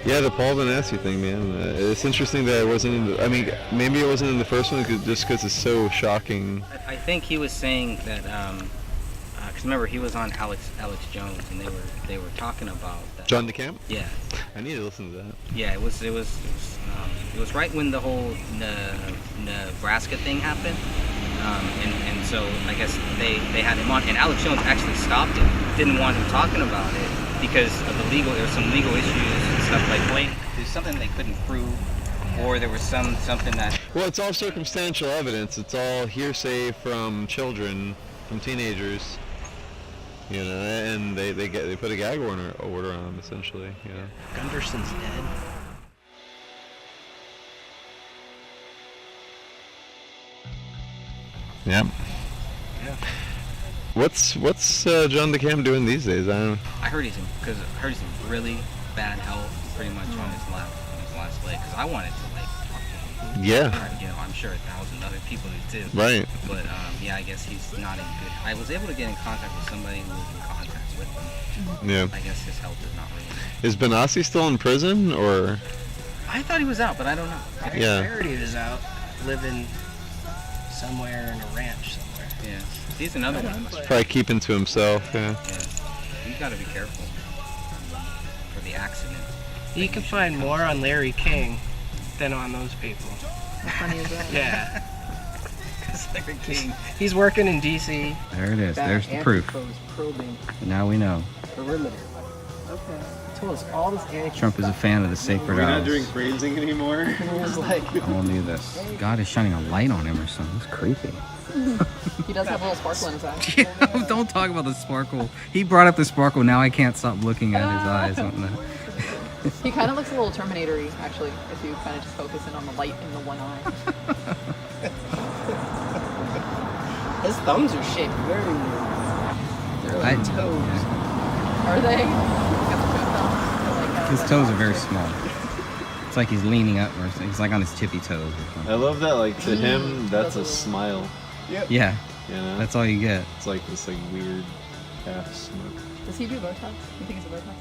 yeah, the Paul Benassi thing, man. It's interesting that it wasn't in the, I mean, maybe it wasn't in the first one just because it's so shocking. I think he was saying that, because remember he was on Alex Jones, and they were talking about that. John DeCamp? Yeah. I need to listen to that. Yeah, it was right when the whole Nebraska thing happened, and so I guess they had him on, and Alex Jones actually stopped it, didn't want him talking about it because of there were some legal issues and stuff, like there's something they couldn't prove, or there was something that. Well, it's all circumstantial evidence. It's all hearsay from children, from teenagers. And they put a gag order on him essentially. Gunderson's dead. Yeah. Yeah. What's John DeCamp doing these days? I heard he's in really bad health, pretty much on his last leg. Because I wanted to talk to him. Yeah. I'm sure 1,000 other people do too. Right. But yeah, I guess he's not in good. I was able to get in contact with somebody who was in contact with him. Yeah. I guess his health is not really. Is Benassi still in prison, or? I thought he was out, but I don't know. Yeah. I heard he was out, living somewhere in a ranch somewhere. Yeah. He's another one. Probably keeping to himself. Yeah. You got to be careful for the accident. You can find more on Larry King than on those people. How funny is that? Yeah. Because Larry King. He's working in D.C. There it is. There's the proof. Probing Now we know. perimeter. Okay. He told us all this anti. Trump is a fan of the sacred We're not owls. doing phrasing anymore. He was like, I all knew this. God is shining a light on him or something. It's creepy. He does have a little sparkle in his eye. Don't talk about the sparkle. He brought up the sparkle. Now I can't stop looking at his eyes. He kind of looks a little Terminator-y, actually, if you kind of just focus in on the light in the one eye. his thumbs are shaped very weird. They're like toes. Are they? His toes are very small. It's like he's leaning up, or he's like on his tippy toes. Or something. I love that. Like to him, that's a smile. Yeah. That's all you get. It's like this weird half smirk. Does he do Botox? You think he's a Botox man?